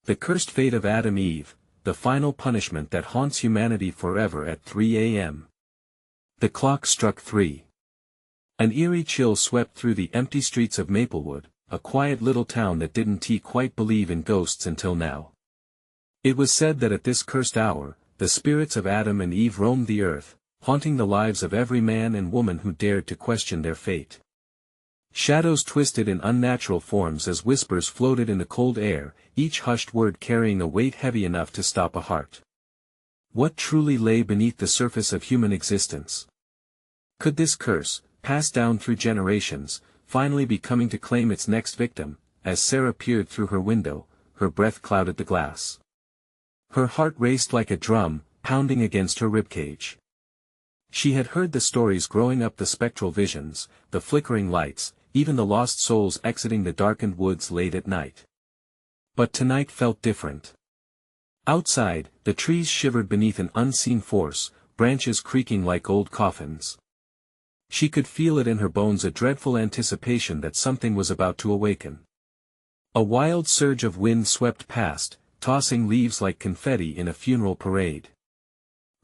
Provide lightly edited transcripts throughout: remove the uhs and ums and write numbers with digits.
The cursed fate of Adam and Eve, the final punishment that haunts humanity forever at 3 a.m. The clock struck 3. An eerie chill swept through the empty streets of Maplewood, a quiet little town that didn't quite believe in ghosts until now. It was said that at this cursed hour, the spirits of Adam and Eve roamed the earth, haunting the lives of every man and woman who dared to question their fate. Shadows twisted in unnatural forms as whispers floated in the cold air, each hushed word carrying a weight heavy enough to stop a heart. What truly lay beneath the surface of human existence? Could this curse, passed down through generations, finally be coming to claim its next victim? As Sarah peered through her window, her breath clouded the glass. Her heart raced like a drum, pounding against her ribcage. She had heard the stories growing up, the spectral visions, the flickering lights, even the lost souls exiting the darkened woods late at night. But tonight felt different. Outside, the trees shivered beneath an unseen force, branches creaking like old coffins. She could feel it in her bones, a dreadful anticipation that something was about to awaken. A wild surge of wind swept past, tossing leaves like confetti in a funeral parade.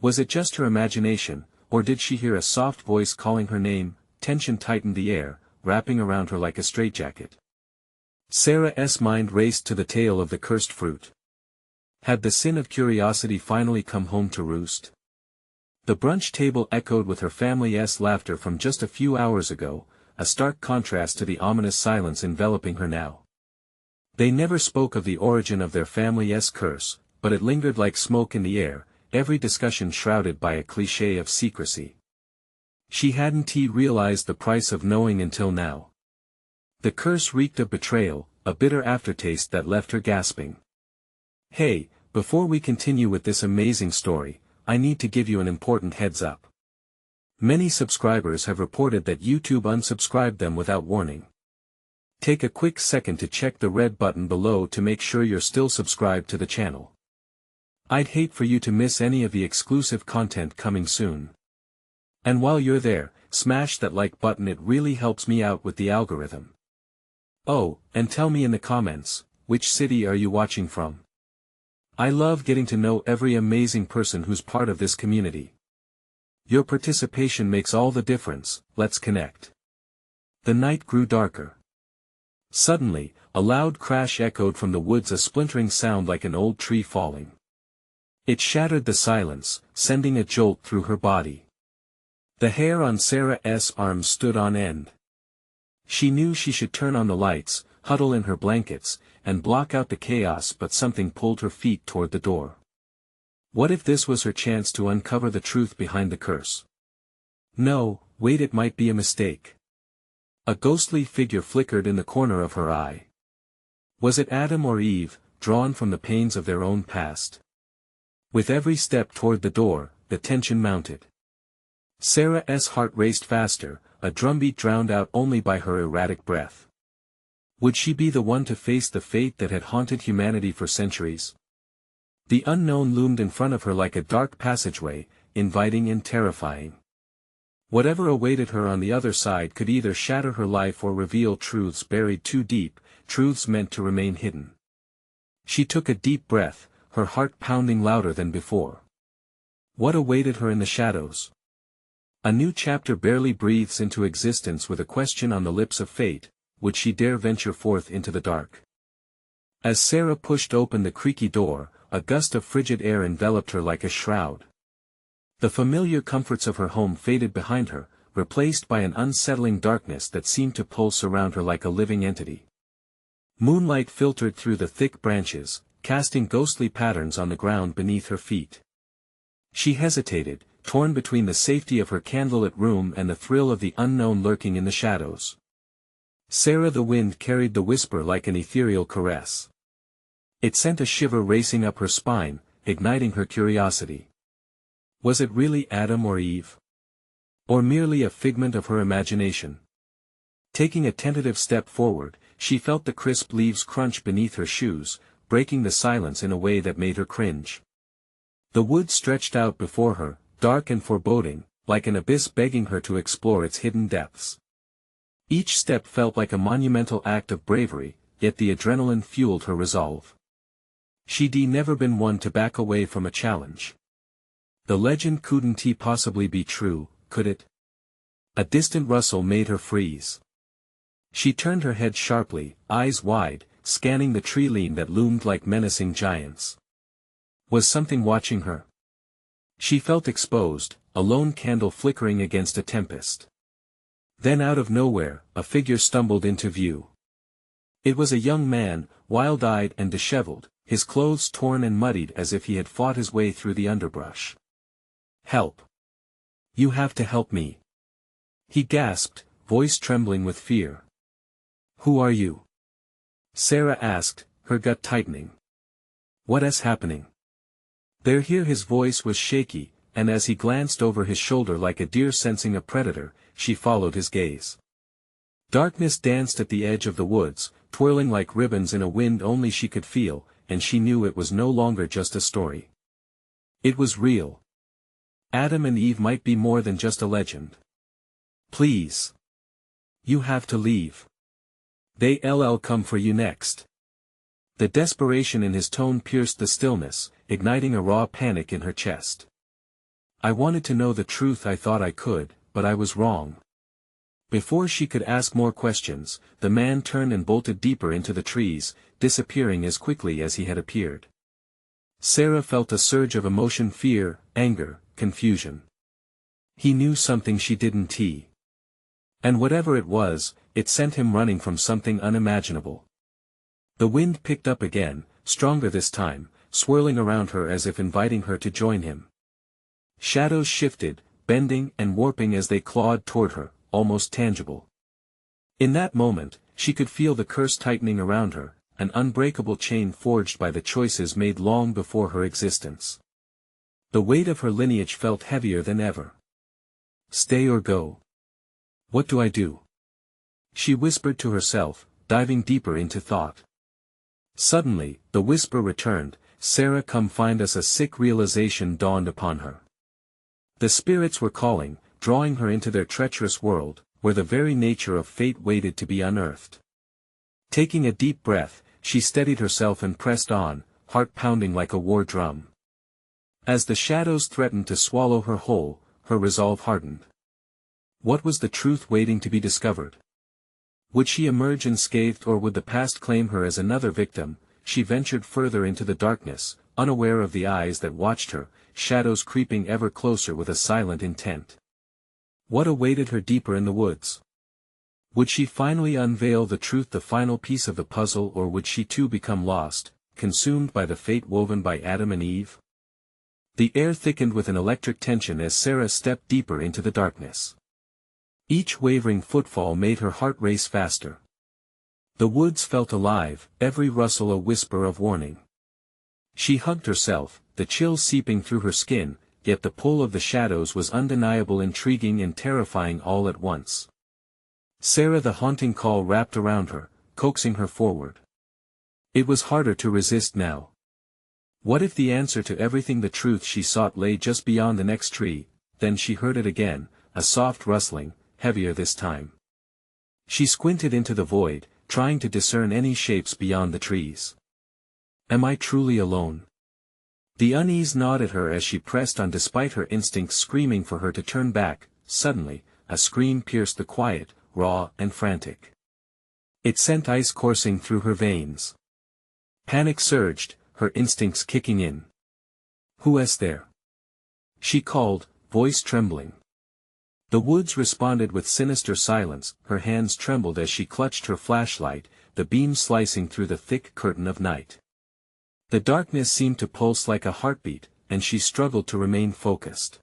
Was it just her imagination, or did she hear a soft voice calling her name? Tension tightened the air, wrapping around her like a straitjacket. Sarah's mind raced to the tale of the cursed fruit. Had the sin of curiosity finally come home to roost? The brunch table echoed with her family's laughter from just a few hours ago, a stark contrast to the ominous silence enveloping her now. They never spoke of the origin of their family's curse, but it lingered like smoke in the air, every discussion shrouded by a cliché of secrecy. She hadn't realized the price of knowing until now. The curse reeked of betrayal, a bitter aftertaste that left her gasping. Hey, before we continue with this amazing story, I need to give you an important heads up. Many subscribers have reported that YouTube unsubscribed them without warning. Take a quick second to check the red button below to make sure you're still subscribed to the channel. I'd hate for you to miss any of the exclusive content coming soon. And while you're there, smash that like button, it really helps me out with the algorithm. Oh, and tell me in the comments, which city are you watching from? I love getting to know every amazing person who's part of this community. Your participation makes all the difference. Let's connect. The night grew darker. Suddenly, a loud crash echoed from the woods, a splintering sound like an old tree falling. It shattered the silence, sending a jolt through her body. The hair on Sarah's arms stood on end. She knew she should turn on the lights, huddle in her blankets, and block out the chaos, but something pulled her feet toward the door. What if this was her chance to uncover the truth behind the curse? No, wait, it might be a mistake. A ghostly figure flickered in the corner of her eye. Was it Adam or Eve, drawn from the pains of their own past? With every step toward the door, the tension mounted. Sarah's heart raced faster, a drumbeat drowned out only by her erratic breath. Would she be the one to face the fate that had haunted humanity for centuries? The unknown loomed in front of her like a dark passageway, inviting and terrifying. Whatever awaited her on the other side could either shatter her life or reveal truths buried too deep, truths meant to remain hidden. She took a deep breath, her heart pounding louder than before. What awaited her in the shadows? A new chapter barely breathes into existence, with a question on the lips of fate: would she dare venture forth into the dark? As Sarah pushed open the creaky door, a gust of frigid air enveloped her like a shroud. The familiar comforts of her home faded behind her, replaced by an unsettling darkness that seemed to pulse around her like a living entity. Moonlight filtered through the thick branches, casting ghostly patterns on the ground beneath her feet. She hesitated, torn between the safety of her candlelit room and the thrill of the unknown lurking in the shadows. Sarah, the wind carried the whisper like an ethereal caress. It sent a shiver racing up her spine, igniting her curiosity. Was it really Adam or Eve? Or merely a figment of her imagination? Taking a tentative step forward, she felt the crisp leaves crunch beneath her shoes, breaking the silence in a way that made her cringe. The wood stretched out before her, dark and foreboding, like an abyss begging her to explore its hidden depths. Each step felt like a monumental act of bravery, yet the adrenaline fueled her resolve. She'd never been one to back away from a challenge. The legend couldn't possibly be true, could it? A distant rustle made her freeze. She turned her head sharply, eyes wide, scanning the tree line that loomed like menacing giants. Was something watching her? She felt exposed, a lone candle flickering against a tempest. Then out of nowhere, a figure stumbled into view. It was a young man, wild-eyed and disheveled, his clothes torn and muddied as if he had fought his way through the underbrush. "Help! You have to help me!" he gasped, voice trembling with fear. "Who are you?" Sarah asked, her gut tightening. "What is happening?" Here his voice was shaky, and as he glanced over his shoulder like a deer sensing a predator, she followed his gaze. Darkness danced at the edge of the woods, twirling like ribbons in a wind only she could feel, and she knew it was no longer just a story. It was real. Adam and Eve might be more than just a legend. "Please. You have to leave. They'll come for you next." The desperation in his tone pierced the stillness, igniting a raw panic in her chest. "I wanted to know the truth. I thought I could, but I was wrong." Before she could ask more questions, the man turned and bolted deeper into the trees, disappearing as quickly as he had appeared. Sarah felt a surge of emotion: fear, anger, confusion. He knew something she didn't. And whatever it was, it sent him running from something unimaginable. The wind picked up again, stronger this time, swirling around her as if inviting her to join him. Shadows shifted, bending and warping as they clawed toward her, almost tangible. In that moment, she could feel the curse tightening around her, an unbreakable chain forged by the choices made long before her existence. The weight of her lineage felt heavier than ever. "Stay or go? What do I do?" she whispered to herself, diving deeper into thought. Suddenly, the whisper returned, "Sarah, come find us." A sick realization dawned upon her. The spirits were calling, drawing her into their treacherous world, where the very nature of fate waited to be unearthed. Taking a deep breath, she steadied herself and pressed on, heart pounding like a war drum. As the shadows threatened to swallow her whole, her resolve hardened. What was the truth waiting to be discovered? Would she emerge unscathed, or would the past claim her as another victim? She ventured further into the darkness, unaware of the eyes that watched her, shadows creeping ever closer with a silent intent. What awaited her deeper in the woods? Would she finally unveil the truth, the final piece of the puzzle, or would she too become lost, consumed by the fate woven by Adam and Eve? The air thickened with an electric tension as Sarah stepped deeper into the darkness. Each wavering footfall made her heart race faster. The woods felt alive, every rustle a whisper of warning. She hugged herself, the chill seeping through her skin, yet the pull of the shadows was undeniable, intriguing and terrifying all at once. "Sarah!" The haunting call wrapped around her, coaxing her forward. It was harder to resist now. What if the answer to everything, the truth she sought, lay just beyond the next tree? Then she heard it again, a soft rustling, heavier this time. She squinted into the void, trying to discern any shapes beyond the trees. Am I truly alone? The unease gnawed at her as she pressed on, despite her instincts screaming for her to turn back. Suddenly, a scream pierced the quiet, raw and frantic. It sent ice coursing through her veins. Panic surged, her instincts kicking in. "Who is there?" she called, voice trembling. The woods responded with sinister silence. Her hands trembled as she clutched her flashlight, the beam slicing through the thick curtain of night. The darkness seemed to pulse like a heartbeat, and she struggled to remain focused.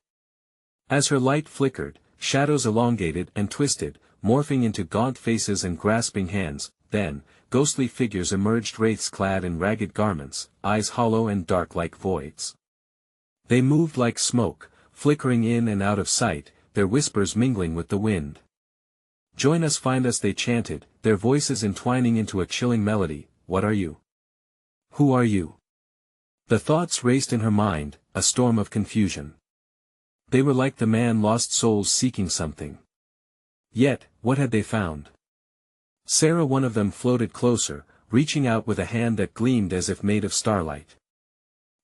As her light flickered, shadows elongated and twisted, morphing into gaunt faces and grasping hands. Then, ghostly figures emerged, wraiths clad in ragged garments, eyes hollow and dark like voids. They moved like smoke, flickering in and out of sight, their whispers mingling with the wind. "Join us, find us," they chanted, their voices entwining into a chilling melody. "What are you? Who are you?" The thoughts raced in her mind, a storm of confusion. They were like the man lost souls seeking something. Yet, what had they found? Sarah, one of them floated closer, reaching out with a hand that gleamed as if made of starlight.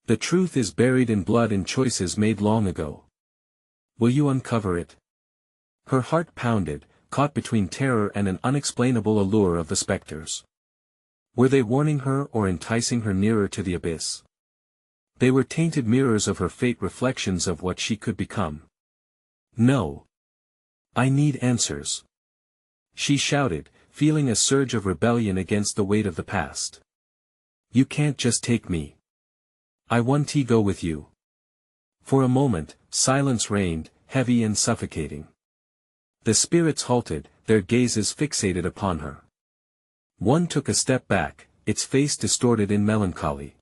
The truth is buried in blood in choices made long ago. Will you uncover it? Her heart pounded, caught between terror and an unexplainable allure of the specters. Were they warning her or enticing her nearer to the abyss? They were tainted mirrors of her fate, reflections of what she could become. No. I need answers. She shouted, feeling a surge of rebellion against the weight of the past. You can't just take me. I want to go with you. For a moment, silence reigned, heavy and suffocating. The spirits halted, their gazes fixated upon her. One took a step back, its face distorted in melancholy.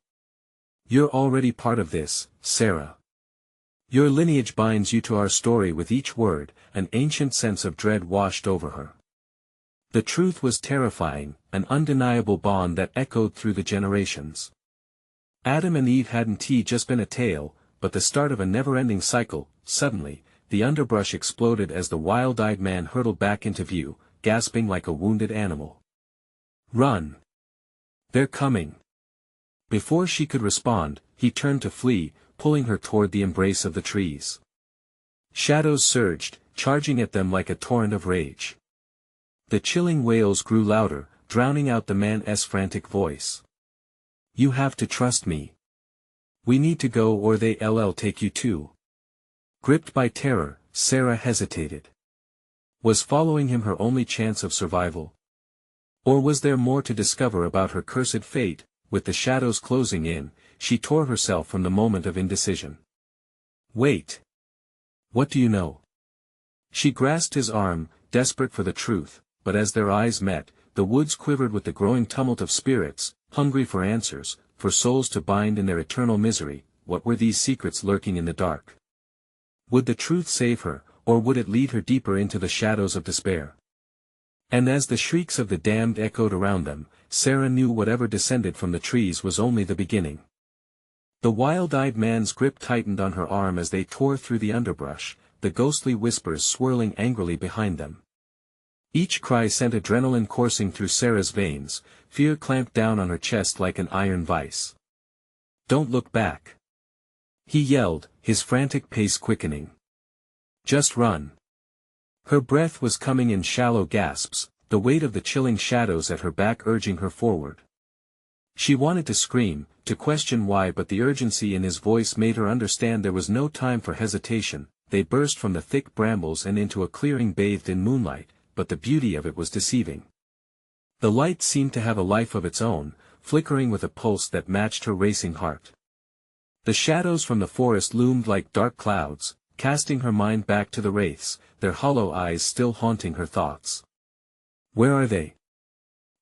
You're already part of this, Sarah. Your lineage binds you to our story with each word. An ancient sense of dread washed over her. The truth was terrifying, an undeniable bond that echoed through the generations. Adam and Eve hadn't just been a tale, but the start of a never-ending cycle. Suddenly, the underbrush exploded as the wild-eyed man hurtled back into view, gasping like a wounded animal. Run! They're coming! Before she could respond, he turned to flee, pulling her toward the embrace of the trees. Shadows surged, charging at them like a torrent of rage. The chilling wails grew louder, drowning out the man's frantic voice. You have to trust me. We need to go or they'll take you too. Gripped by terror, Sarah hesitated. Was following him her only chance of survival? Or was there more to discover about her cursed fate? With the shadows closing in, she tore herself from the moment of indecision. Wait. What do you know? She grasped his arm, desperate for the truth, but as their eyes met, the woods quivered with the growing tumult of spirits, hungry for answers, for souls to bind in their eternal misery. What were these secrets lurking in the dark? Would the truth save her, or would it lead her deeper into the shadows of despair? And as the shrieks of the damned echoed around them, Sarah knew whatever descended from the trees was only the beginning. The wild-eyed man's grip tightened on her arm as they tore through the underbrush, the ghostly whispers swirling angrily behind them. Each cry sent adrenaline coursing through Sarah's veins, fear clamped down on her chest like an iron vice. Don't look back. He yelled, his frantic pace quickening. Just run. Her breath was coming in shallow gasps, the weight of the chilling shadows at her back urging her forward. She wanted to scream, to question why, but the urgency in his voice made her understand there was no time for hesitation. They burst from the thick brambles and into a clearing bathed in moonlight, but the beauty of it was deceiving. The light seemed to have a life of its own, flickering with a pulse that matched her racing heart. The shadows from the forest loomed like dark clouds, casting her mind back to the wraiths, their hollow eyes still haunting her thoughts. Where are they?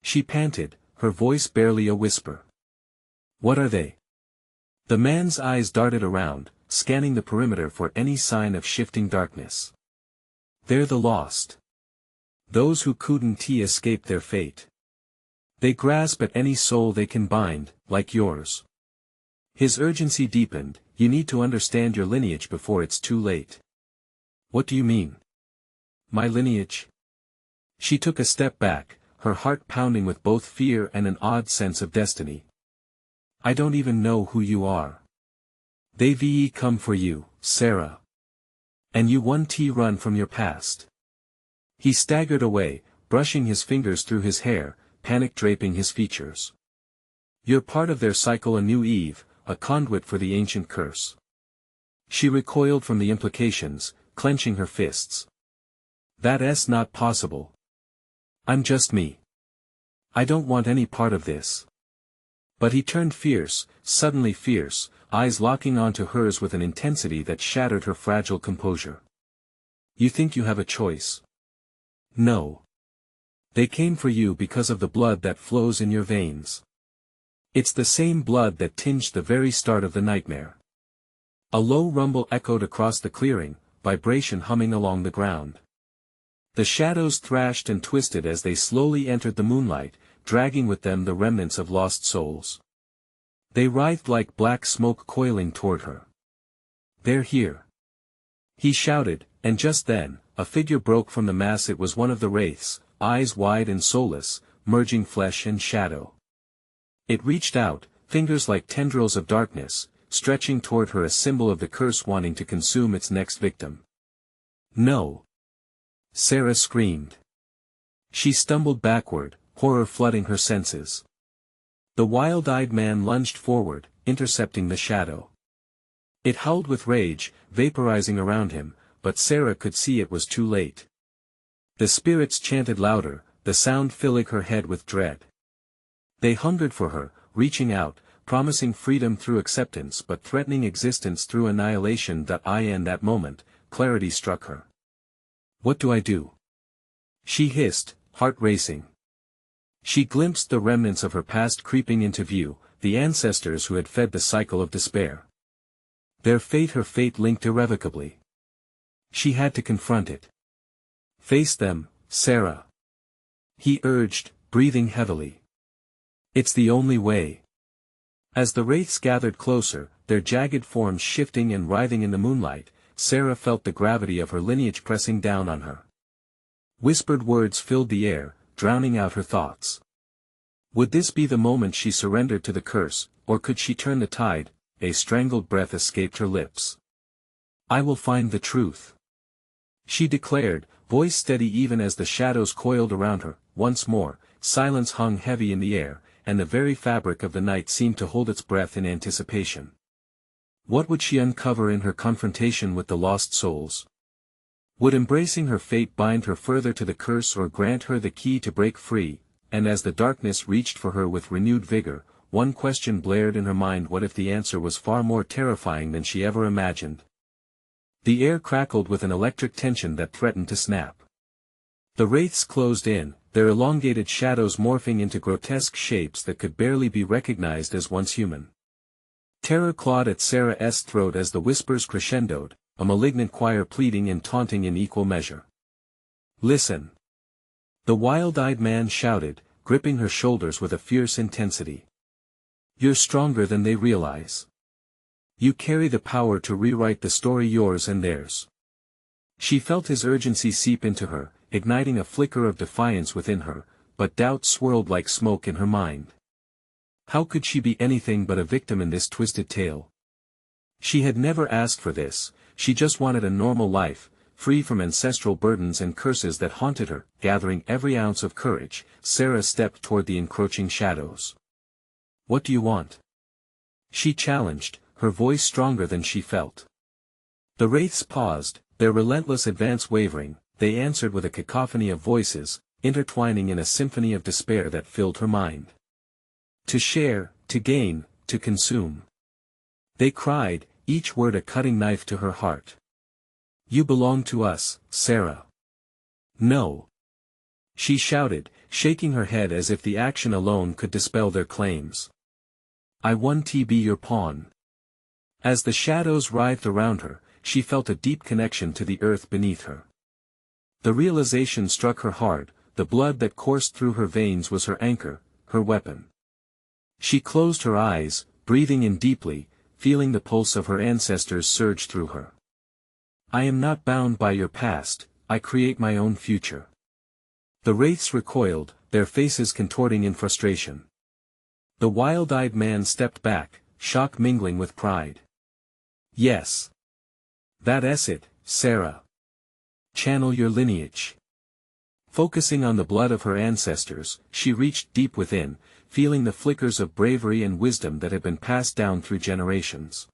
She panted, her voice barely a whisper. What are they? The man's eyes darted around, scanning the perimeter for any sign of shifting darkness. They're the lost. Those who couldn't escape their fate. They grasp at any soul they can bind, like yours. His urgency deepened. You need to understand your lineage before it's too late. What do you mean? My lineage? She took a step back, her heart pounding with both fear and an odd sense of destiny. I don't even know who you are. They've come for you, Sarah. And you want to run from your past. He staggered away, brushing his fingers through his hair, panic draping his features. You're part of their cycle, a new Eve, a conduit for the ancient curse. She recoiled from the implications, clenching her fists. That's not possible. I'm just me. I don't want any part of this. But he turned fierce, suddenly fierce, eyes locking onto hers with an intensity that shattered her fragile composure. You think you have a choice? No. They came for you because of the blood that flows in your veins. It's the same blood that tinged the very start of the nightmare. A low rumble echoed across the clearing, vibration humming along the ground. The shadows thrashed and twisted as they slowly entered the moonlight, dragging with them the remnants of lost souls. They writhed like black smoke coiling toward her. They're here. He shouted, and just then, a figure broke from the mass. It was one of the wraiths, eyes wide and soulless, merging flesh and shadow. It reached out, fingers like tendrils of darkness, stretching toward her, a symbol of the curse wanting to consume its next victim. No! Sarah screamed. She stumbled backward, horror flooding her senses. The wild-eyed man lunged forward, intercepting the shadow. It howled with rage, vaporizing around him, but Sarah could see it was too late. The spirits chanted louder, the sound filling her head with dread. They hungered for her, reaching out, promising freedom through acceptance but threatening existence through annihilation. In that moment, clarity struck her. What do I do? She hissed, heart racing. She glimpsed the remnants of her past creeping into view, the ancestors who had fed the cycle of despair. Their fate, her fate, linked irrevocably. She had to confront it. Face them, Sarah. He urged, breathing heavily. It's the only way. As the wraiths gathered closer, their jagged forms shifting and writhing in the moonlight, Sarah felt the gravity of her lineage pressing down on her. Whispered words filled the air, drowning out her thoughts. Would this be the moment she surrendered to the curse, or could she turn the tide? A strangled breath escaped her lips. I will find the truth, she declared, voice steady even as the shadows coiled around her. Once more, silence hung heavy in the air, and the very fabric of the night seemed to hold its breath in anticipation. What would she uncover in her confrontation with the lost souls? Would embracing her fate bind her further to the curse or grant her the key to break free? And as the darkness reached for her with renewed vigor, one question blared in her mind: what if the answer was far more terrifying than she ever imagined? The air crackled with an electric tension that threatened to snap. The wraiths closed in, their elongated shadows morphing into grotesque shapes that could barely be recognized as once human. Terror clawed at Sarah's throat as the whispers crescendoed, a malignant choir pleading and taunting in equal measure. Listen! The wild-eyed man shouted, gripping her shoulders with a fierce intensity. You're stronger than they realize. You carry the power to rewrite the story, yours and theirs. She felt his urgency seep into her, igniting a flicker of defiance within her, but doubt swirled like smoke in her mind. How could she be anything but a victim in this twisted tale? She had never asked for this, she just wanted a normal life, free from ancestral burdens and curses that haunted her. Gathering every ounce of courage, Sarah stepped toward the encroaching shadows. What do you want? She challenged, her voice stronger than she felt. The wraiths paused, their relentless advance wavering. They answered with a cacophony of voices, intertwining in a symphony of despair that filled her mind. To share, to gain, to consume. They cried, each word a cutting knife to her heart. You belong to us, Sarah. No. She shouted, shaking her head as if the action alone could dispel their claims. I want to be your pawn. As the shadows writhed around her, she felt a deep connection to the earth beneath her. The realization struck her hard, the blood that coursed through her veins was her anchor, her weapon. She closed her eyes, breathing in deeply, feeling the pulse of her ancestors surge through her. I am not bound by your past, I create my own future. The wraiths recoiled, their faces contorting in frustration. The wild-eyed man stepped back, shock mingling with pride. Yes. That's it, Sarah. Channel your lineage. Focusing on the blood of her ancestors, she reached deep within, feeling the flickers of bravery and wisdom that had been passed down through generations.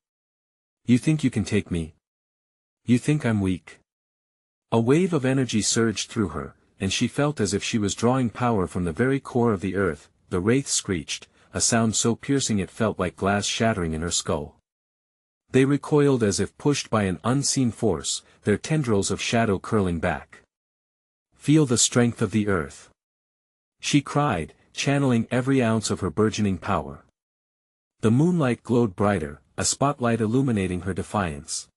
You think you can take me? You think I'm weak? A wave of energy surged through her, and she felt as if she was drawing power from the very core of the earth. The wraith screeched, a sound so piercing it felt like glass shattering in her skull. They recoiled as if pushed by an unseen force, their tendrils of shadow curling back. Feel the strength of the earth. She cried, channeling every ounce of her burgeoning power. The moonlight glowed brighter, a spotlight illuminating her defiance.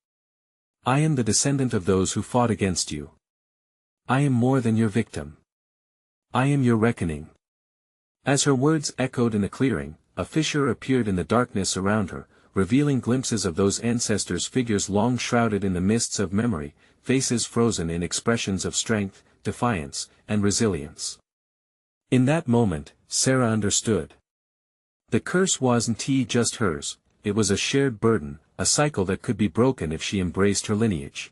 I am the descendant of those who fought against you. I am more than your victim. I am your reckoning. As her words echoed in the clearing, a fissure appeared in the darkness around her, revealing glimpses of those ancestors' figures long shrouded in the mists of memory, faces frozen in expressions of strength, defiance, and resilience. In that moment, Sarah understood. The curse wasn't just hers, it was a shared burden, a cycle that could be broken if she embraced her lineage.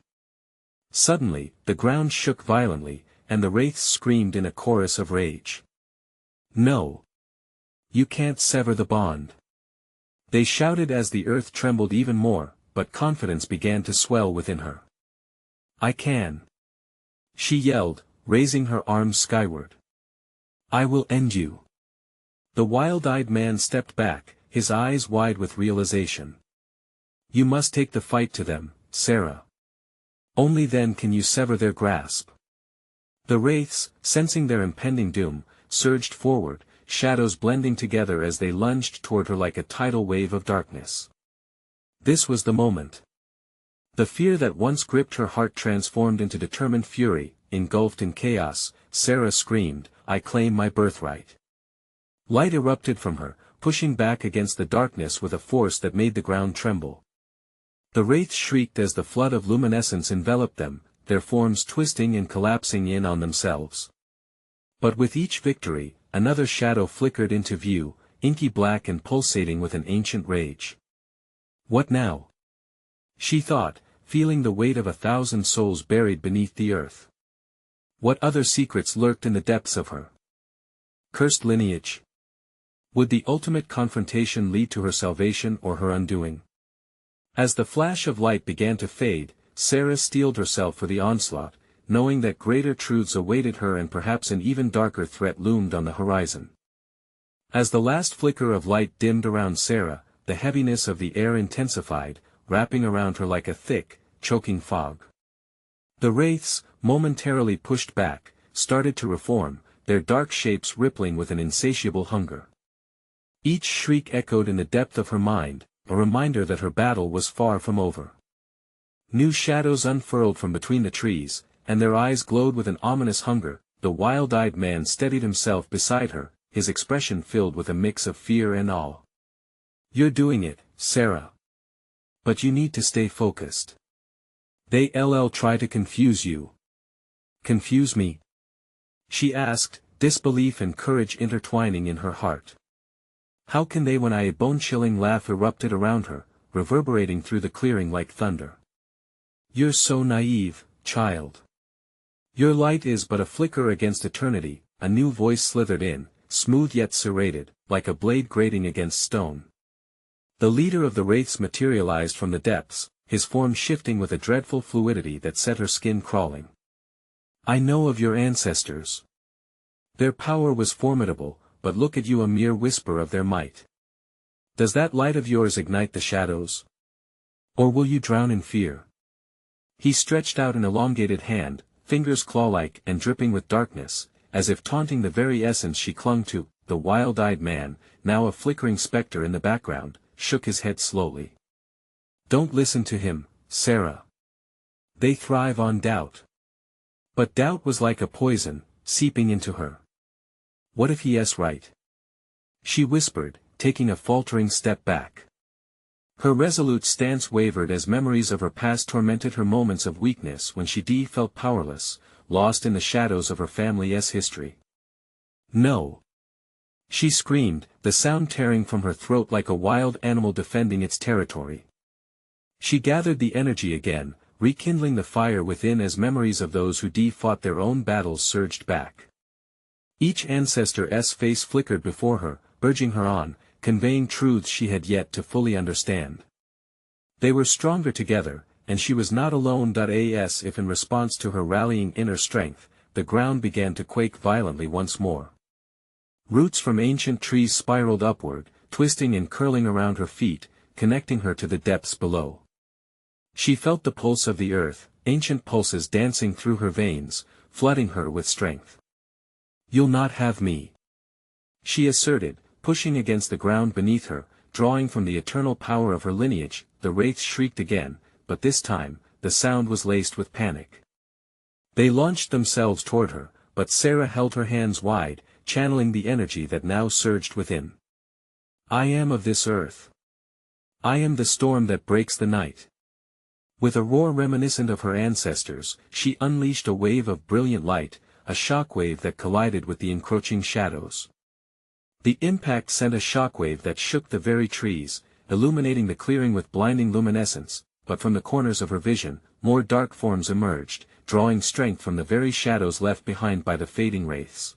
Suddenly, the ground shook violently, and the wraiths screamed in a chorus of rage. No! You can't sever the bond. They shouted as the earth trembled even more, but confidence began to swell within her. I can. She yelled, raising her arms skyward. I will end you. The wild-eyed man stepped back, his eyes wide with realization. You must take the fight to them, Sarah. Only then can you sever their grasp. The wraiths, sensing their impending doom, surged forward, shadows blending together as they lunged toward her like a tidal wave of darkness. This was the moment. The fear that once gripped her heart transformed into determined fury, engulfed in chaos. Sarah screamed, I claim my birthright. Light erupted from her, pushing back against the darkness with a force that made the ground tremble. The wraiths shrieked as the flood of luminescence enveloped them, their forms twisting and collapsing in on themselves. But with each victory, another shadow flickered into view, inky black and pulsating with an ancient rage. What now? She thought, feeling the weight of 1,000 souls buried beneath the earth. What other secrets lurked in the depths of her cursed lineage? Would the ultimate confrontation lead to her salvation or her undoing? As the flash of light began to fade, Sarah steeled herself for the onslaught, knowing that greater truths awaited her and perhaps an even darker threat loomed on the horizon. As the last flicker of light dimmed around Sarah, the heaviness of the air intensified, wrapping around her like a thick, choking fog. The wraiths, momentarily pushed back, started to reform, their dark shapes rippling with an insatiable hunger. Each shriek echoed in the depth of her mind, a reminder that her battle was far from over. New shadows unfurled from between the trees, and their eyes glowed with an ominous hunger. The wild-eyed man steadied himself beside her, his expression filled with a mix of fear and awe. You're doing it, Sarah. But you need to stay focused. They'll try to confuse you. Confuse me? She asked, disbelief and courage intertwining in her heart. How can they when a bone-chilling laugh erupted around her, reverberating through the clearing like thunder. You're so naive, child. Your light is but a flicker against eternity. A new voice slithered in, smooth yet serrated, like a blade grating against stone. The leader of the wraiths materialized from the depths, his form shifting with a dreadful fluidity that set her skin crawling. I know of your ancestors. Their power was formidable, but look at you, a mere whisper of their might. Does that light of yours ignite the shadows? Or will you drown in fear? He stretched out an elongated hand, fingers claw-like and dripping with darkness, as if taunting the very essence she clung to. The wild-eyed man, now a flickering specter in the background, shook his head slowly. Don't listen to him, Sarah. They thrive on doubt. But doubt was like a poison, seeping into her. What if he is right? She whispered, taking a faltering step back. Her resolute stance wavered as memories of her past tormented her, moments of weakness when she felt powerless, lost in the shadows of her family's history. No. She screamed, the sound tearing from her throat like a wild animal defending its territory. She gathered the energy again, rekindling the fire within as memories of those who fought their own battles surged back. Each ancestor's face flickered before her, urging her on, conveying truths she had yet to fully understand. They were stronger together, and she was not alone. As if in response to her rallying inner strength, the ground began to quake violently once more. Roots from ancient trees spiraled upward, twisting and curling around her feet, connecting her to the depths below. She felt the pulse of the earth, ancient pulses dancing through her veins, flooding her with strength. You'll not have me, she asserted, pushing against the ground beneath her, drawing from the eternal power of her lineage. The wraiths shrieked again, but this time, the sound was laced with panic. They launched themselves toward her, but Sarah held her hands wide, channeling the energy that now surged within. I am of this earth. I am the storm that breaks the night. With a roar reminiscent of her ancestors, she unleashed a wave of brilliant light, a shock wave that collided with the encroaching shadows. The impact sent a shockwave that shook the very trees, illuminating the clearing with blinding luminescence, but from the corners of her vision, more dark forms emerged, drawing strength from the very shadows left behind by the fading wraiths.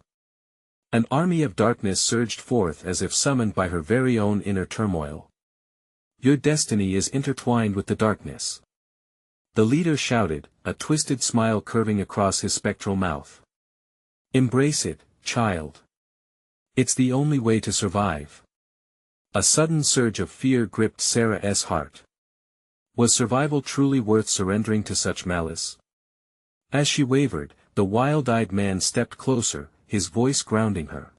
An army of darkness surged forth as if summoned by her very own inner turmoil. Your destiny is intertwined with the darkness. The leader shouted, a twisted smile curving across his spectral mouth. Embrace it, child. It's the only way to survive. A sudden surge of fear gripped Sarah's heart. Was survival truly worth surrendering to such malice? As she wavered, the wild-eyed man stepped closer, his voice grounding her.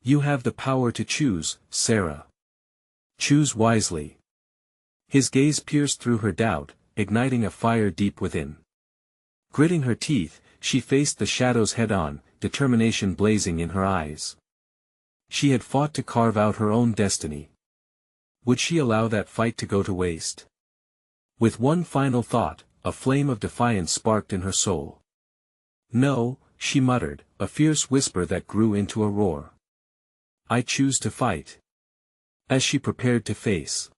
You have the power to choose, Sarah. Choose wisely. His gaze pierced through her doubt, igniting a fire deep within. Gritting her teeth, she faced the shadows head-on, determination blazing in her eyes. She had fought to carve out her own destiny. Would she allow that fight to go to waste? With one final thought, a flame of defiance sparked in her soul. No, she muttered, a fierce whisper that grew into a roar. I choose to fight. As she prepared to face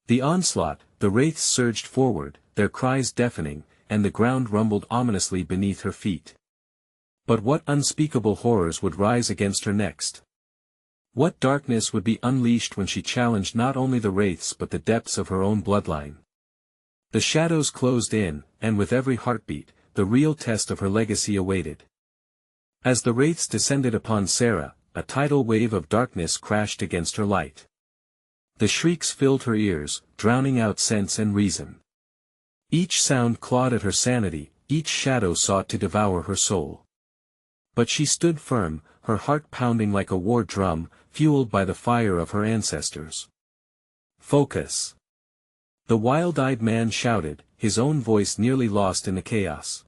the onslaught, the wraiths surged forward, their cries deafening, and the ground rumbled ominously beneath her feet. But what unspeakable horrors would rise against her next? What darkness would be unleashed when she challenged not only the wraiths but the depths of her own bloodline? The shadows closed in, and with every heartbeat, the real test of her legacy awaited. As the wraiths descended upon Sarah, a tidal wave of darkness crashed against her light. The shrieks filled her ears, drowning out sense and reason. Each sound clawed at her sanity, each shadow sought to devour her soul. But she stood firm, her heart pounding like a war drum, fueled by the fire of her ancestors. Focus. The wild-eyed man shouted, his own voice nearly lost in the chaos.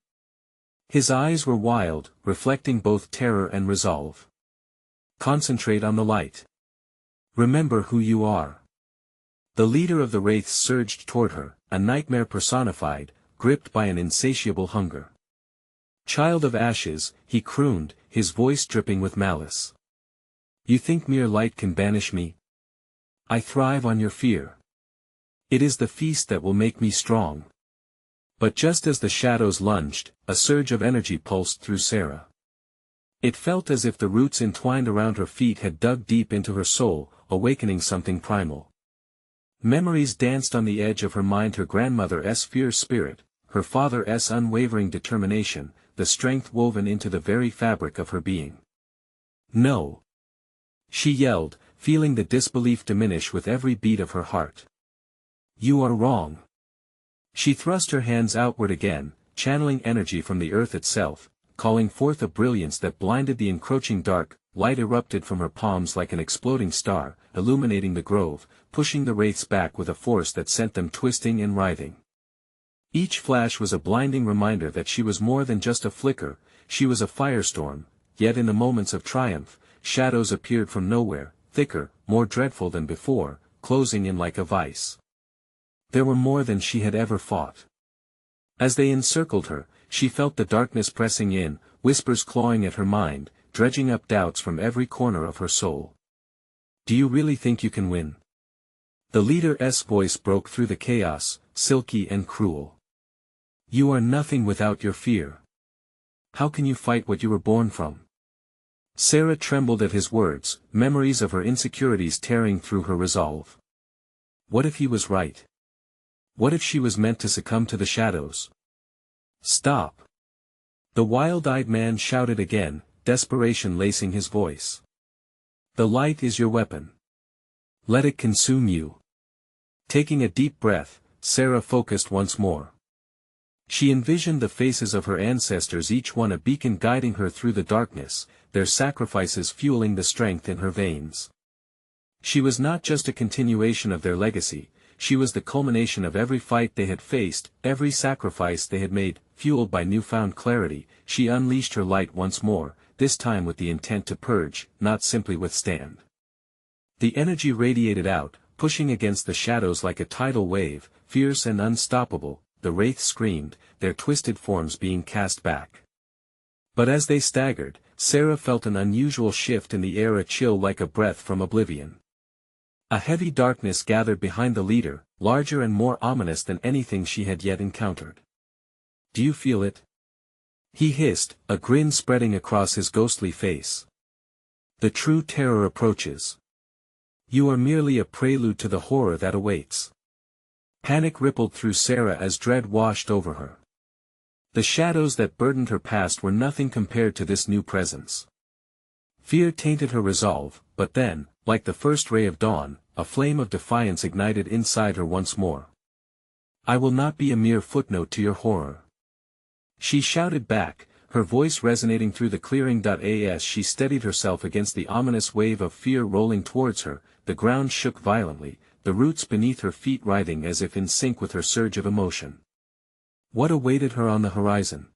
His eyes were wild, reflecting both terror and resolve. Concentrate on the light. Remember who you are. The leader of the wraiths surged toward her, a nightmare personified, gripped by an insatiable hunger. Child of ashes, he crooned, his voice dripping with malice. You think mere light can banish me? I thrive on your fear. It is the feast that will make me strong. But just as the shadows lunged, a surge of energy pulsed through Sarah. It felt as if the roots entwined around her feet had dug deep into her soul, awakening something primal. Memories danced on the edge of her mind, her grandmother's fierce spirit, her father's unwavering determination, the strength woven into the very fabric of her being. No. She yelled, feeling the disbelief diminish with every beat of her heart. You are wrong. She thrust her hands outward again, channeling energy from the earth itself, calling forth a brilliance that blinded the encroaching dark. Light erupted from her palms like an exploding star, illuminating the grove, pushing the wraiths back with a force that sent them twisting and writhing. Each flash was a blinding reminder that she was more than just a flicker, she was a firestorm, yet in the moments of triumph, shadows appeared from nowhere, thicker, more dreadful than before, closing in like a vice. There were more than she had ever fought. As they encircled her, she felt the darkness pressing in, whispers clawing at her mind, dredging up doubts from every corner of her soul. Do you really think you can win? The leader's voice broke through the chaos, silky and cruel. You are nothing without your fear. How can you fight what you were born from? Sarah trembled at his words, memories of her insecurities tearing through her resolve. What if he was right? What if she was meant to succumb to the shadows? Stop! The wild-eyed man shouted again, desperation lacing his voice. The light is your weapon. Let it consume you. Taking a deep breath, Sarah focused once more. She envisioned the faces of her ancestors, each one a beacon guiding her through the darkness, their sacrifices fueling the strength in her veins. She was not just a continuation of their legacy, she was the culmination of every fight they had faced, every sacrifice they had made. Fueled by newfound clarity, she unleashed her light once more, this time with the intent to purge, not simply withstand. The energy radiated out, pushing against the shadows like a tidal wave, fierce and unstoppable. The wraiths screamed, their twisted forms being cast back. But as they staggered, Sarah felt an unusual shift in the air, a chill like a breath from oblivion. A heavy darkness gathered behind the leader, larger and more ominous than anything she had yet encountered. "Do you feel it?" he hissed, a grin spreading across his ghostly face. "The true terror approaches. You are merely a prelude to the horror that awaits." Panic rippled through Sarah as dread washed over her. The shadows that burdened her past were nothing compared to this new presence. Fear tainted her resolve, but then, like the first ray of dawn, a flame of defiance ignited inside her once more. "I will not be a mere footnote to your horror," she shouted back, her voice resonating through the clearing. As she steadied herself against the ominous wave of fear rolling towards her, the ground shook violently, the roots beneath her feet writhing as if in sync with her surge of emotion. What awaited her on the horizon?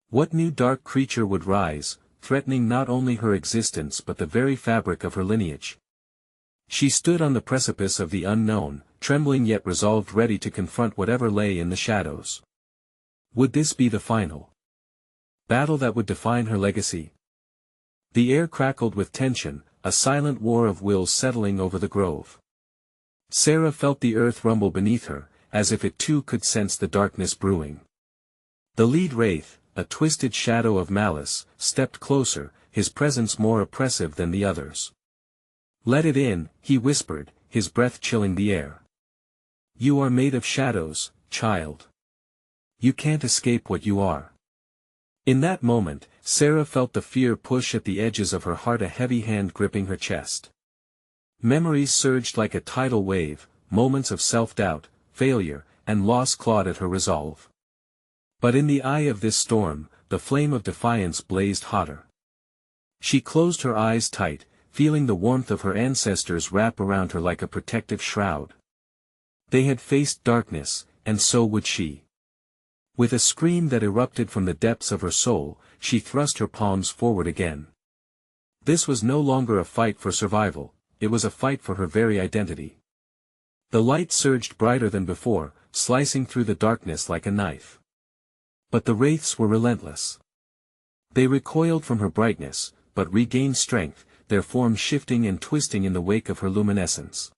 What new dark creature would rise, threatening not only her existence but the very fabric of her lineage? She stood on the precipice of the unknown, trembling yet resolved, ready to confront whatever lay in the shadows. Would this be the final battle that would define her legacy? The air crackled with tension, a silent war of wills settling over the grove. Sarah felt the earth rumble beneath her, as if it too could sense the darkness brewing. The lead wraith, a twisted shadow of malice, stepped closer, his presence more oppressive than the others. "Let it in," he whispered, his breath chilling the air. "You are made of shadows, child. You can't escape what you are." In that moment, Sarah felt the fear push at the edges of her heart, a heavy hand gripping her chest. Memories surged like a tidal wave, moments of self-doubt, failure, and loss clawed at her resolve. But in the eye of this storm, the flame of defiance blazed hotter. She closed her eyes tight, feeling the warmth of her ancestors wrap around her like a protective shroud. They had faced darkness, and so would she. With a scream that erupted from the depths of her soul, she thrust her palms forward again. This was no longer a fight for survival, it was a fight for her very identity. The light surged brighter than before, slicing through the darkness like a knife. But the wraiths were relentless. They recoiled from her brightness, but regained strength, their forms shifting and twisting in the wake of her luminescence.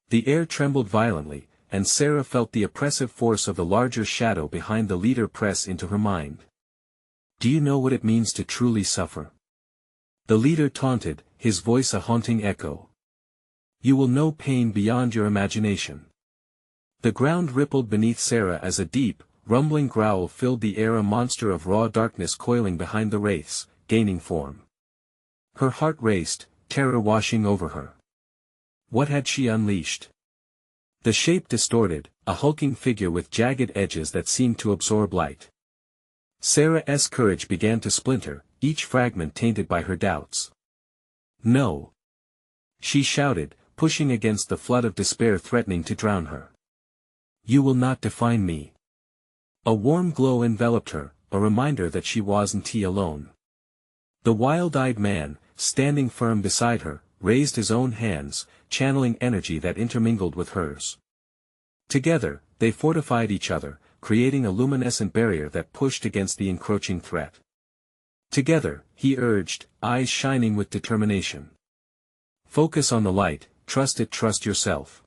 The air trembled violently, and Sarah felt the oppressive force of the larger shadow behind the leader press into her mind. "Do you know what it means to truly suffer?" the leader taunted, his voice a haunting echo. "You will know pain beyond your imagination." The ground rippled beneath Sarah as a deep, rumbling growl filled the air, a monster of raw darkness coiling behind the wraiths, gaining form. Her heart raced, terror washing over her. What had she unleashed? The shape distorted, a hulking figure with jagged edges that seemed to absorb light. Sarah's courage began to splinter, each fragment tainted by her doubts. "No!" she shouted, pushing against the flood of despair threatening to drown her. "You will not define me." A warm glow enveloped her, a reminder that she wasn't alone. The wild-eyed man, standing firm beside her, raised his own hands, channeling energy that intermingled with hers. Together, they fortified each other, creating a luminescent barrier that pushed against the encroaching threat. Together, he urged, eyes shining with determination. "Focus on the light, trust it, trust yourself."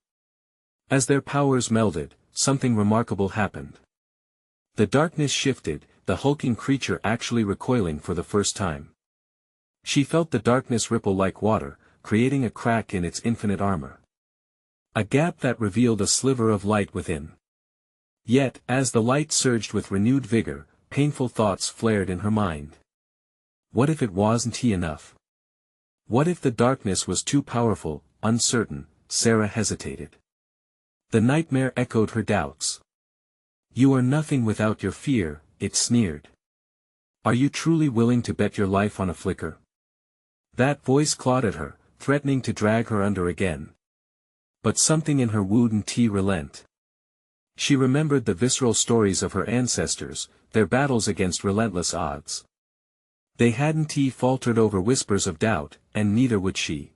As their powers melded, something remarkable happened. The darkness shifted, the hulking creature actually recoiling for the first time. She felt the darkness ripple like water, creating a crack in its infinite armor. A gap that revealed a sliver of light within. Yet, as the light surged with renewed vigor, painful thoughts flared in her mind. What if it wasn't enough? What if the darkness was too powerful? Uncertain, Sarah hesitated. The nightmare echoed her doubts. "You are nothing without your fear," it sneered. "Are you truly willing to bet your life on a flicker?" That voice clawed at her, threatening to drag her under again. But something in her wouldn't relent. She remembered the visceral stories of her ancestors, their battles against relentless odds. They hadn't faltered over whispers of doubt, and neither would she.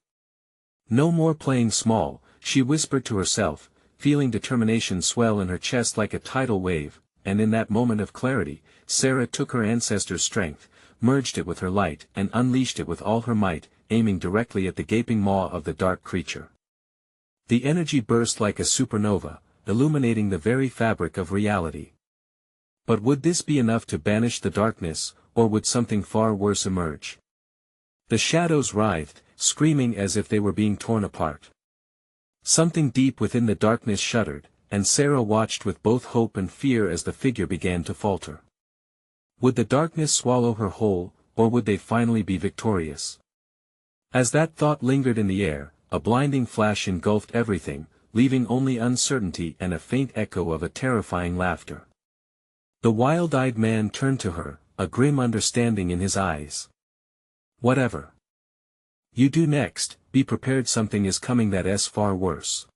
"No more playing small," she whispered to herself, feeling determination swell in her chest like a tidal wave, and in that moment of clarity, Sarah took her ancestors' strength, merged it with her light and unleashed it with all her might, aiming directly at the gaping maw of the dark creature. The energy burst like a supernova, illuminating the very fabric of reality. But would this be enough to banish the darkness, or would something far worse emerge? The shadows writhed, screaming as if they were being torn apart. Something deep within the darkness shuddered, and Sarah watched with both hope and fear as the figure began to falter. Would the darkness swallow her whole, or would they finally be victorious? As that thought lingered in the air, a blinding flash engulfed everything, leaving only uncertainty and a faint echo of a terrifying laughter. The wild-eyed man turned to her, a grim understanding in his eyes. "Whatever you do next, be prepared, something is coming that's far worse."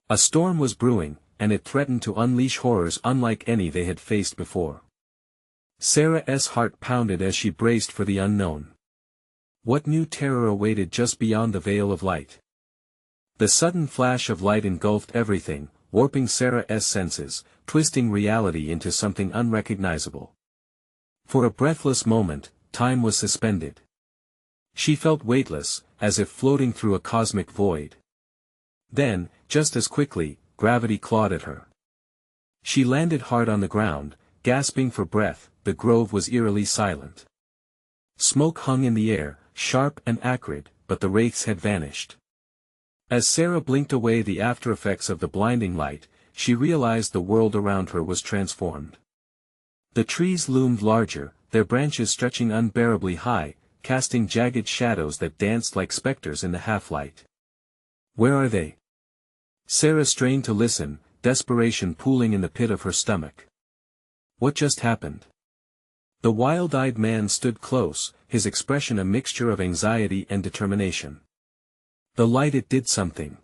A storm was brewing, and it threatened to unleash horrors unlike any they had faced before. Sarah's heart pounded as she braced for the unknown. What new terror awaited just beyond the veil of light? The sudden flash of light engulfed everything, warping Sarah's senses, twisting reality into something unrecognizable. For a breathless moment, time was suspended. She felt weightless, as if floating through a cosmic void. Then, just as quickly, gravity clawed at her. She landed hard on the ground, gasping for breath. The grove was eerily silent. Smoke hung in the air, sharp and acrid, but the wraiths had vanished. As Sarah blinked away the aftereffects of the blinding light, she realized the world around her was transformed. The trees loomed larger, their branches stretching unbearably high, casting jagged shadows that danced like specters in the half-light. Where are they? Sarah strained to listen, desperation pooling in the pit of her stomach. What just happened? The wild-eyed man stood close, his expression a mixture of anxiety and determination. The light, it did something.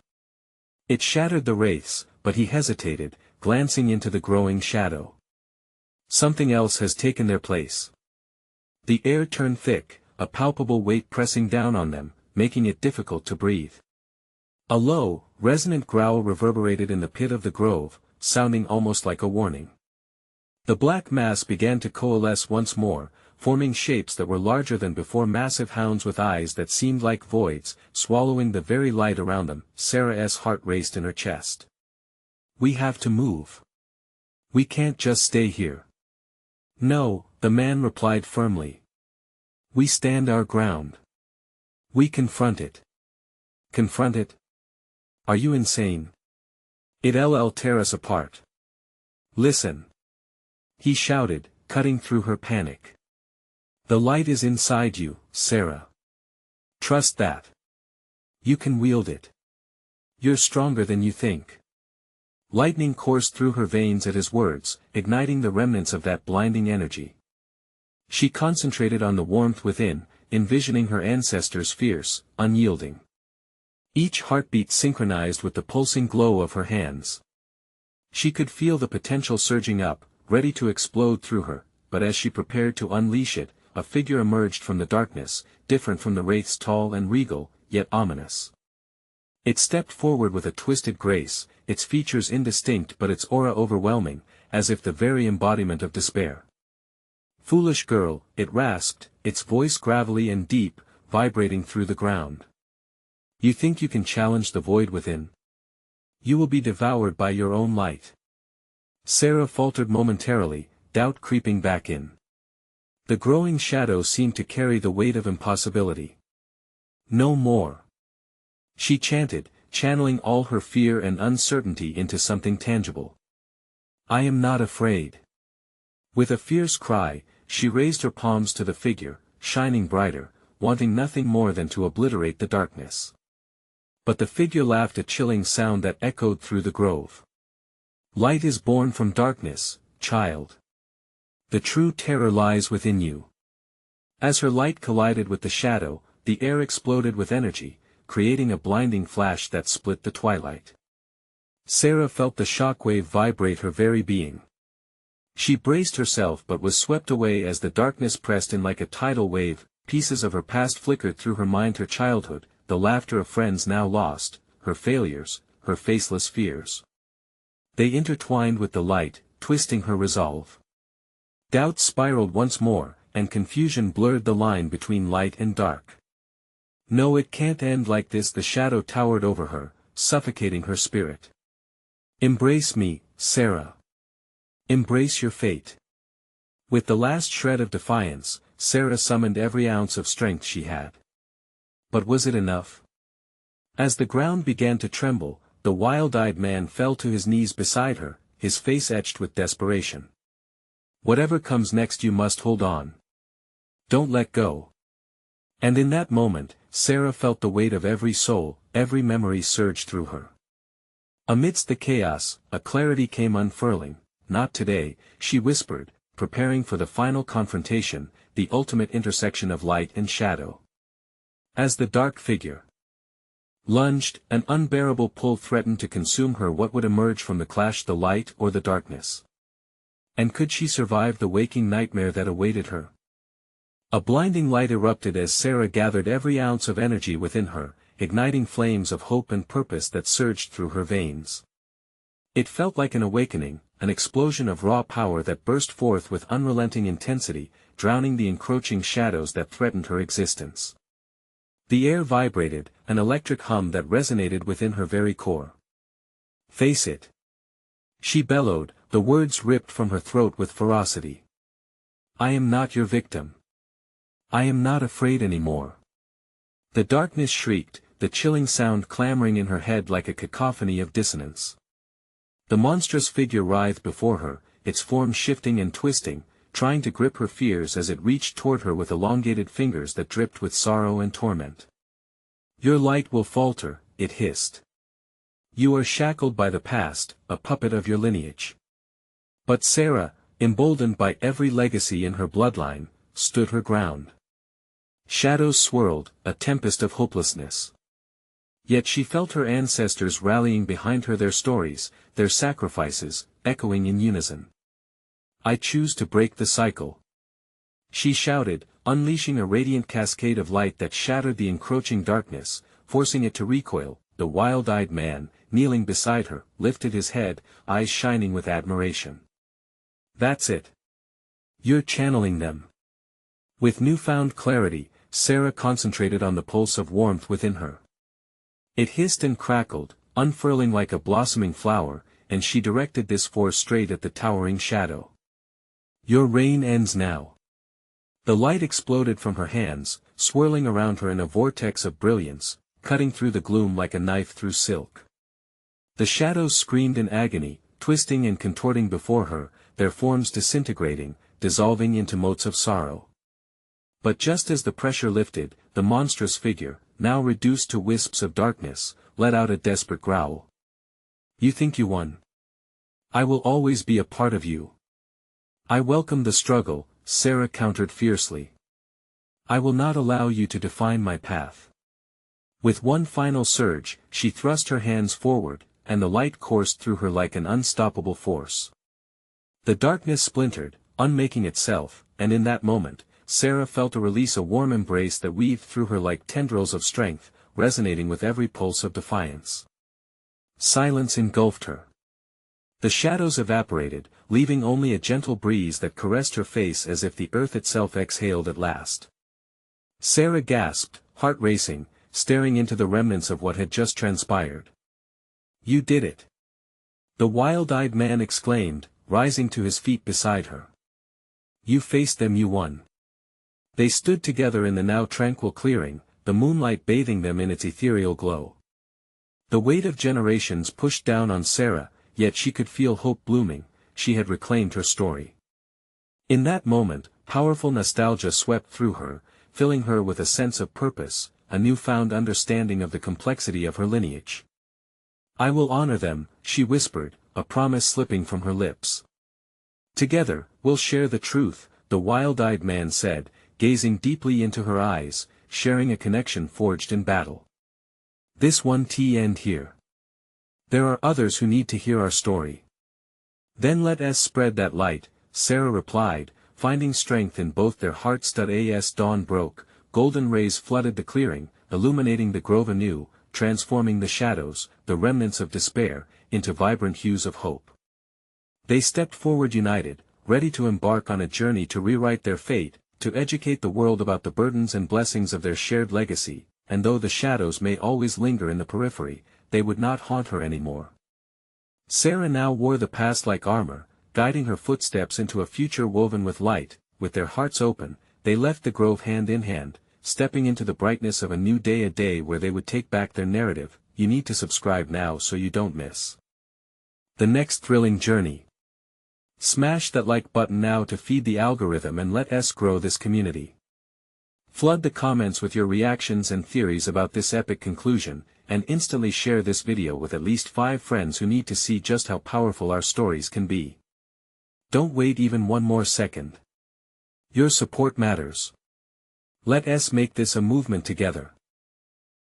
It shattered the wraiths, but he hesitated, glancing into the growing shadow. Something else has taken their place. The air turned thick, a palpable weight pressing down on them, making it difficult to breathe. A low, resonant growl reverberated in the pit of the grove, sounding almost like a warning. The black mass began to coalesce once more, forming shapes that were larger than before, massive hounds with eyes that seemed like voids, swallowing the very light around them. Sarah's heart raced in her chest. We have to move. We can't just stay here. No, the man replied firmly. We stand our ground. We confront it. Confront it? Are you insane? It'll tear us apart. Listen. He shouted, cutting through her panic. The light is inside you, Sarah. Trust that. You can wield it. You're stronger than you think. Lightning coursed through her veins at his words, igniting the remnants of that blinding energy. She concentrated on the warmth within, envisioning her ancestors fierce, unyielding. Each heartbeat synchronized with the pulsing glow of her hands. She could feel the potential surging up, ready to explode through her, but as she prepared to unleash it, a figure emerged from the darkness, different from the wraiths, tall and regal, yet ominous. It stepped forward with a twisted grace, its features indistinct but its aura overwhelming, as if the very embodiment of despair. Foolish girl, it rasped, its voice gravelly and deep, vibrating through the ground. You think you can challenge the void within? You will be devoured by your own light. Sarah faltered momentarily, doubt creeping back in. The growing shadow seemed to carry the weight of impossibility. No more. She chanted, channeling all her fear and uncertainty into something tangible. I am not afraid. With a fierce cry, she raised her palms to the figure, shining brighter, wanting nothing more than to obliterate the darkness. But the figure laughed, a chilling sound that echoed through the grove. Light is born from darkness, child. The true terror lies within you. As her light collided with the shadow, the air exploded with energy, creating a blinding flash that split the twilight. Sarah felt the shockwave vibrate her very being. She braced herself but was swept away as the darkness pressed in like a tidal wave. Pieces of her past flickered through her mind, her childhood, the laughter of friends now lost, her failures, her faceless fears. They intertwined with the light, twisting her resolve. Doubt spiraled once more, and confusion blurred the line between light and dark. No, it can't end like this. The shadow towered over her, suffocating her spirit. Embrace me, Sarah. Embrace your fate. With the last shred of defiance, Sarah summoned every ounce of strength she had. But was it enough? As the ground began to tremble, the wild-eyed man fell to his knees beside her, his face etched with desperation. Whatever comes next, you must hold on. Don't let go. And in that moment, Sarah felt the weight of every soul, every memory surge through her. Amidst the chaos, a clarity came unfurling. Not today, she whispered, preparing for the final confrontation, the ultimate intersection of light and shadow. As the dark figure lunged, an unbearable pull threatened to consume her. What would emerge from the clash, the light or the darkness? And could she survive the waking nightmare that awaited her? A blinding light erupted as Sarah gathered every ounce of energy within her, igniting flames of hope and purpose that surged through her veins. It felt like an awakening, an explosion of raw power that burst forth with unrelenting intensity, drowning the encroaching shadows that threatened her existence. The air vibrated, an electric hum that resonated within her very core. Face it. She bellowed, the words ripped from her throat with ferocity. I am not your victim. I am not afraid anymore. The darkness shrieked, the chilling sound clamoring in her head like a cacophony of dissonance. The monstrous figure writhed before her, its form shifting and twisting, trying to grip her fears as it reached toward her with elongated fingers that dripped with sorrow and torment. Your light will falter, it hissed. You are shackled by the past, a puppet of your lineage. But Sarah, emboldened by every legacy in her bloodline, stood her ground. Shadows swirled, a tempest of hopelessness. Yet she felt her ancestors rallying behind her, their stories, their sacrifices, echoing in unison. I choose to break the cycle. She shouted, unleashing a radiant cascade of light that shattered the encroaching darkness, forcing it to recoil. The wild-eyed man, kneeling beside her, lifted his head, eyes shining with admiration. That's it. You're channeling them. With newfound clarity, Sarah concentrated on the pulse of warmth within her. It hissed and crackled, unfurling like a blossoming flower, and she directed this force straight at the towering shadow. Your reign ends now. The light exploded from her hands, swirling around her in a vortex of brilliance, cutting through the gloom like a knife through silk. The shadows screamed in agony, twisting and contorting before her, their forms disintegrating, dissolving into motes of sorrow. But just as the pressure lifted, the monstrous figure, now reduced to wisps of darkness, let out a desperate growl. You think you won? I will always be a part of you. I welcome the struggle, Sarah countered fiercely. I will not allow you to define my path. With one final surge, she thrust her hands forward, and the light coursed through her like an unstoppable force. The darkness splintered, unmaking itself, and in that moment, Sarah felt a release, a warm embrace that weaved through her like tendrils of strength, resonating with every pulse of defiance. Silence engulfed her. The shadows evaporated, leaving only a gentle breeze that caressed her face as if the earth itself exhaled at last. Sarah gasped, heart racing, staring into the remnants of what had just transpired. You did it. The wild-eyed man exclaimed, rising to his feet beside her. You faced them, you won. They stood together in the now tranquil clearing, the moonlight bathing them in its ethereal glow. The weight of generations pushed down on Sarah, yet she could feel hope blooming. She had reclaimed her story. In that moment, powerful nostalgia swept through her, filling her with a sense of purpose, a newfound understanding of the complexity of her lineage. I will honor them, she whispered, a promise slipping from her lips. Together, we'll share the truth, the wild-eyed man said, gazing deeply into her eyes, sharing a connection forged in battle. This won't end here. There are others who need to hear our story. Then let us spread that light, Sarah replied, finding strength in both their hearts. As dawn broke, golden rays flooded the clearing, illuminating the grove anew, transforming the shadows, the remnants of despair, into vibrant hues of hope. They stepped forward united, ready to embark on a journey to rewrite their fate, to educate the world about the burdens and blessings of their shared legacy, and though the shadows may always linger in the periphery, they would not haunt her anymore. Sarah now wore the past like armor, guiding her footsteps into a future woven with light. With their hearts open, they left the grove hand in hand, stepping into the brightness of a new day, a day where they would take back their narrative. You need to subscribe now so you don't miss the next thrilling journey. Smash that like button now to feed the algorithm and let us grow this community. Flood the comments with your reactions and theories about this epic conclusion, and instantly share this video with at least 5 friends who need to see just how powerful our stories can be. Don't wait even one more second. Your support matters. Let us make this a movement together.